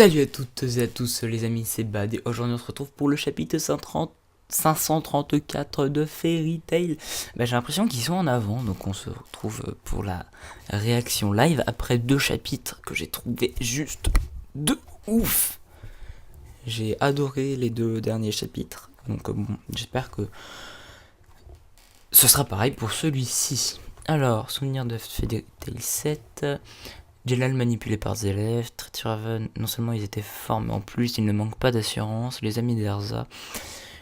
Salut à toutes et à tous les amis, c'est Bad et aujourd'hui on se retrouve pour le chapitre 534 de Fairy Tail. J'ai l'impression qu'ils sont en avant, donc on se retrouve pour la réaction live après deux chapitres que j'ai trouvé juste de ouf. J'ai adoré les deux derniers chapitres, donc bon, j'espère que ce sera pareil pour celui-ci. Alors, souvenir de Fairy Tail 7... Jelal manipulé par Zelef, Trituraven, non seulement ils étaient forts, mais en plus ils ne manquent pas d'assurance, les amis d'Erza.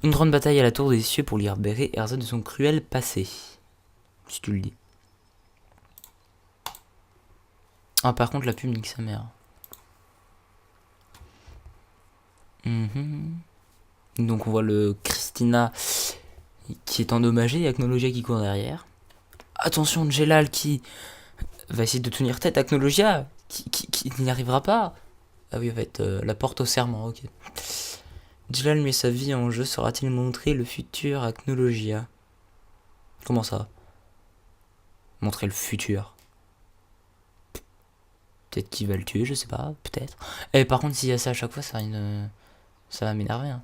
Une grande bataille à la tour des cieux pour libérer Erza de son cruel passé. Si tu le dis. Ah, par contre, la pub nique sa mère. Donc on voit le Christina qui est endommagé et Acnologia qui court derrière. Attention, Jelal qui va essayer de tenir tête à Acnologia qui n'y arrivera pas. Ah oui, en fait, la porte au serment, ok. Jelal met sa vie en jeu, saura-t-il montrer le futur à Acnologia? Comment ça? Montrer le futur? Peut-être qu'il va le tuer, je sais pas, peut-être. Et par contre, s'il y a ça à chaque fois, ça va m'énerver. Hein.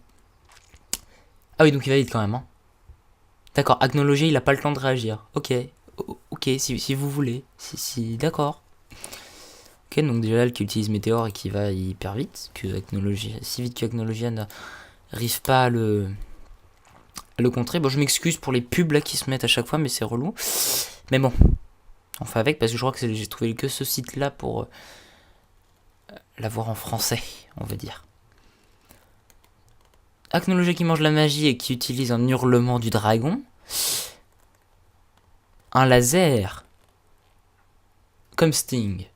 Ah oui, donc il va vite quand même. Hein. D'accord, Acnologia, il a pas le temps de réagir. Ok, ok, si vous voulez. Si d'accord. Ok, donc Jelal qui utilise Météore et qui va hyper vite. Si vite que Acnologia n'arrive pas à le contrer. Bon, je m'excuse pour les pubs là qui se mettent à chaque fois, mais c'est relou. Mais bon, on fait avec parce que je crois que j'ai trouvé que ce site là pour l'avoir en français, on va dire. Acnologia qui mange la magie et qui utilise un hurlement du dragon. Un laser. Comme Sting.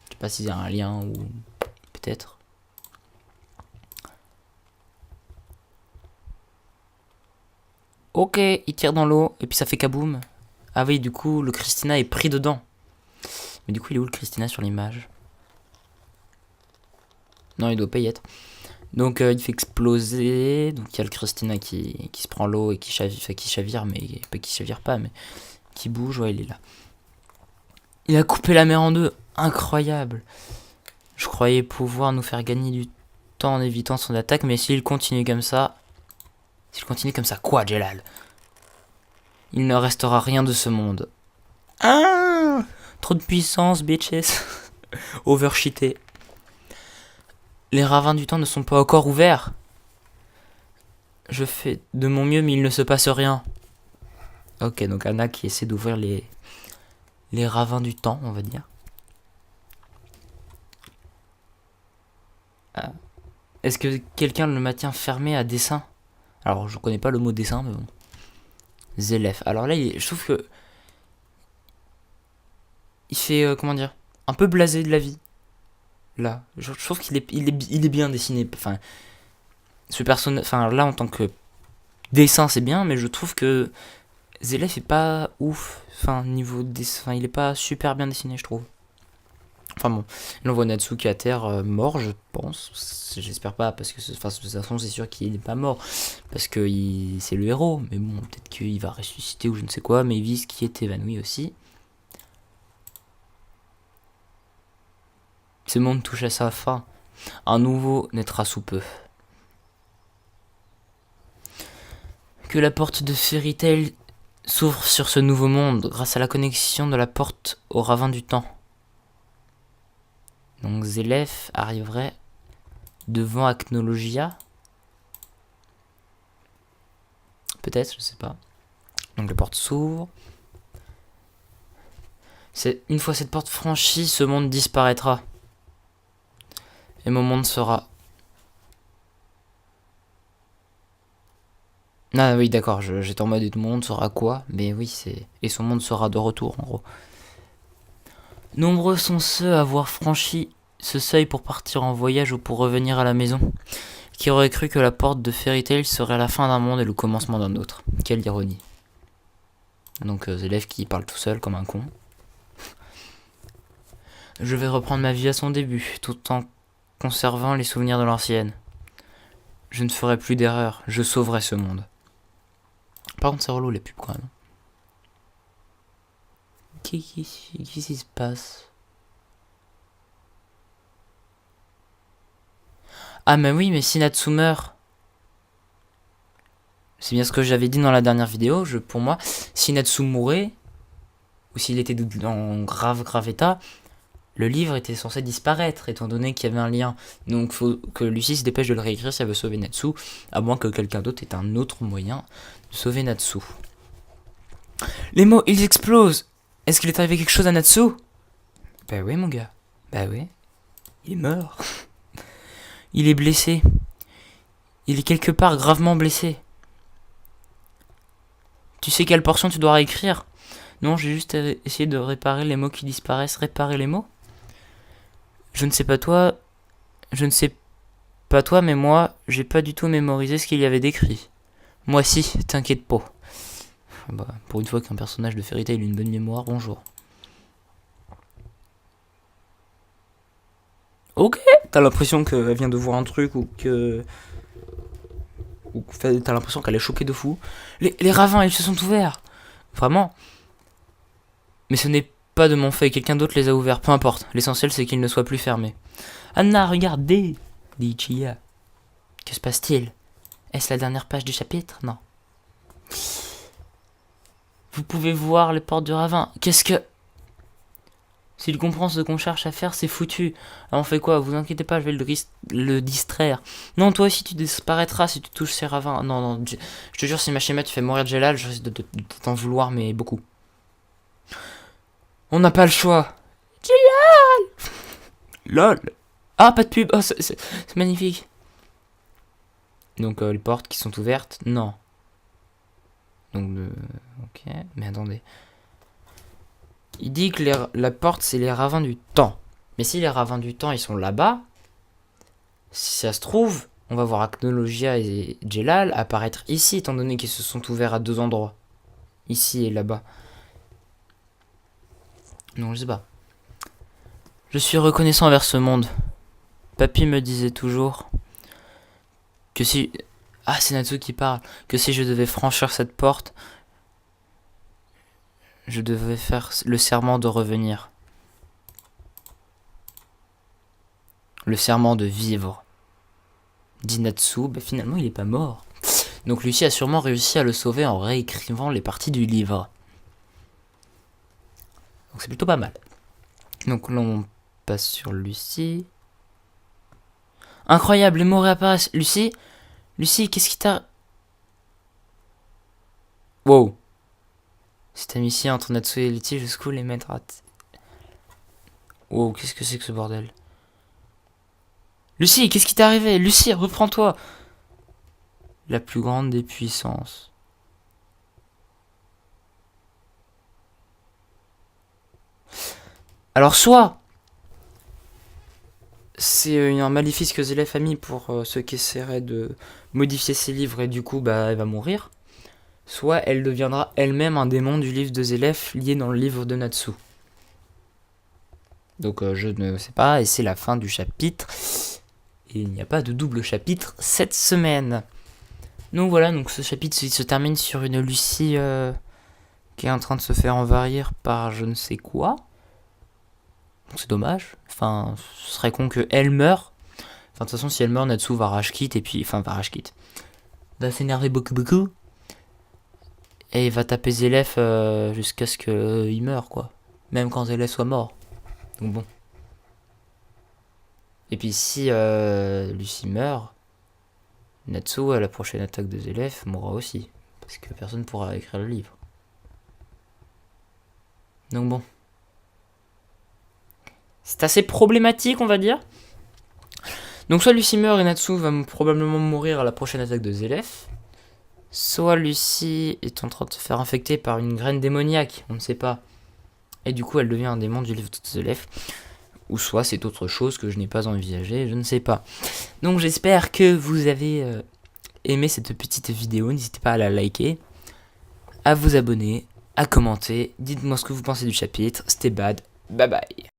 Je sais pas s'il y a un lien ou peut-être. Ok, il tire dans l'eau et puis ça fait kaboum. Ah oui, du coup, le Christina est pris dedans. Mais du coup, il est où le Christina sur l'image? Non, il doit pas y être. Donc, il fait exploser. Donc, il y a le Christina qui se prend l'eau et qui chavire, mais pas qui chavire pas, mais qui bouge. Ouais, il est là. Il a coupé la mer en deux. Incroyable. Je croyais pouvoir nous faire gagner du temps en évitant son attaque, mais s'il continue comme ça... quoi, Jelal? Il ne restera rien de ce monde. Ah, trop de puissance, bitches. Overcheaté. Les ravins du temps ne sont pas encore ouverts. Je fais de mon mieux, mais il ne se passe rien. Ok, donc Anna qui essaie d'ouvrir les ravins du temps, on va dire. Est-ce que quelqu'un le maintient fermé à dessein? Alors, je connais pas le mot dessin, mais bon. Zelef. Alors là, je trouve que... Il fait, comment dire, un peu blasé de la vie. Là. Je trouve qu'il est bien dessiné. Enfin, ce personnage... Enfin, là, en tant que dessin, c'est bien, mais je trouve que Zelef est pas ouf. Enfin, niveau dessin... Enfin, il est pas super bien dessiné, je trouve. Enfin bon, là on voit Natsuki à terre mort, je pense. J'espère pas, parce que de toute façon, c'est sûr qu'il n'est pas mort. Parce que c'est le héros. Mais bon, peut-être qu'il va ressusciter ou je ne sais quoi. Mais Mavis qui est évanoui aussi. Ce monde touche à sa fin. Un nouveau naîtra sous peu. Que la porte de Fairy Tail s'ouvre sur ce nouveau monde grâce à la connexion de la porte au ravin du temps. Donc Zelef arriverait devant Acnologia. Peut-être, je sais pas. Donc la porte s'ouvre. Une fois cette porte franchie, ce monde disparaîtra. Et mon monde sera... Ah oui, d'accord, j'étais en mode et mon monde sera quoi? Mais oui, c'est... Et son monde sera de retour, en gros. Nombreux sont ceux à avoir franchi ce seuil pour partir en voyage ou pour revenir à la maison. Qui aurait cru que la porte de Fairy Tail serait la fin d'un monde et le commencement d'un autre. Quelle ironie. Donc, élèves qui parlent tout seul comme un con. Je vais reprendre ma vie à son début, tout en conservant les souvenirs de l'ancienne. Je ne ferai plus d'erreur, je sauverai ce monde. Par contre, c'est relou les pubs quand même. Qu'est-ce qui se passe? Ah mais oui, mais si Natsu meurt, c'est bien ce que j'avais dit dans la dernière vidéo, pour moi, si Natsu mourait, ou s'il était en grave état, le livre était censé disparaître, étant donné qu'il y avait un lien. Donc faut que Lucie se dépêche de le réécrire si elle veut sauver Natsu, à moins que quelqu'un d'autre ait un autre moyen de sauver Natsu. Les mots, ils explosent. Est-ce qu'il est arrivé quelque chose à Natsu? Bah oui mon gars, bah oui. Il est mort. Il est blessé. Il est quelque part gravement blessé. Tu sais quelle portion tu dois réécrire? Non, j'ai juste essayé de réparer les mots qui disparaissent. Réparer les mots? Je ne sais pas toi, mais moi, j'ai pas du tout mémorisé ce qu'il y avait décrit. Moi si, t'inquiète pas. Bah, pour une fois qu'un personnage de Fairy Tail a une bonne mémoire, bonjour. Ok, t'as l'impression qu'elle vient de voir un truc ou que... Ou t'as l'impression qu'elle est choquée de fou. Les ravins, ils se sont ouverts. Vraiment. Mais ce n'est pas de mon fait, quelqu'un d'autre les a ouverts, peu importe. L'essentiel c'est qu'ils ne soient plus fermés. Anna, regardez, dit Chia. Que se passe-t-il? Est-ce la dernière page du chapitre? Non. Vous pouvez voir les portes du ravin. Qu'est-ce que... S'il comprend ce qu'on cherche à faire, c'est foutu. Alors on fait quoi? Vous inquiétez pas, je vais le distraire. Non, toi aussi tu disparaîtras si tu touches ces ravins. Non, je te jure, si ma schéma tu fais mourir Jelal, je risque de t'en vouloir, mais beaucoup. On n'a pas le choix. Jelal! LOL. Ah, pas de pub. Oh, c'est magnifique. Donc les portes qui sont ouvertes, non. Donc, ok, mais attendez. Il dit que la porte, c'est les ravins du temps. Mais si les ravins du temps, ils sont là-bas, si ça se trouve, on va voir Acnologia et Jelal apparaître ici, étant donné qu'ils se sont ouverts à deux endroits. Ici et là-bas. Non, je sais pas. Je suis reconnaissant envers ce monde. Papy me disait toujours que si... Ah, c'est Natsu qui parle. Que si je devais franchir cette porte, je devais faire le serment de revenir. Le serment de vivre. Dit Natsu, bah finalement il est pas mort. Donc Lucie a sûrement réussi à le sauver en réécrivant les parties du livre. Donc c'est plutôt pas mal. Donc là on passe sur Lucie. Incroyable, les mots réapparaissent. Lucie, qu'est-ce qui t'a... Wow. Cette amitié entre Natsu et Lucie jusqu'où les mettra... Wow, qu'est-ce que c'est que ce bordel? Lucie, qu'est-ce qui t'est arrivé? Lucie, reprends-toi. La plus grande des puissances. Alors soit c'est un maléfice que Zélef a mis pour ceux qui essaieraient de modifier ses livres et du coup bah elle va mourir. Soit elle deviendra elle-même un démon du livre de Zélef lié dans le livre de Natsu. Donc je ne sais pas, et c'est la fin du chapitre. Et il n'y a pas de double chapitre cette semaine. Donc voilà, donc ce chapitre se termine sur une Lucie qui est en train de se faire envahir par je ne sais quoi. Donc c'est dommage. Enfin, ce serait con qu'elle meure. Enfin, de toute façon, si elle meurt, Natsu va rage quitte et puis... Enfin, va rage quitte. Va s'énerver beaucoup. Et il va taper Zélef jusqu'à ce qu'il meure, quoi. Même quand Zélef soit mort. Donc bon. Et puis si Lucie meurt, Natsu, à la prochaine attaque de Zélef, mourra aussi. Parce que personne ne pourra écrire le livre. Donc bon. C'est assez problématique, on va dire. Donc soit Lucie meurt et Natsu va probablement mourir à la prochaine attaque de Zélef. Soit Lucie est en train de se faire infecter par une graine démoniaque, on ne sait pas. Et du coup elle devient un démon du livre de Zélef. Ou soit c'est autre chose que je n'ai pas envisagé, je ne sais pas. Donc j'espère que vous avez aimé cette petite vidéo. N'hésitez pas à la liker, à vous abonner, à commenter. Dites-moi ce que vous pensez du chapitre. C'était Bad. Bye bye.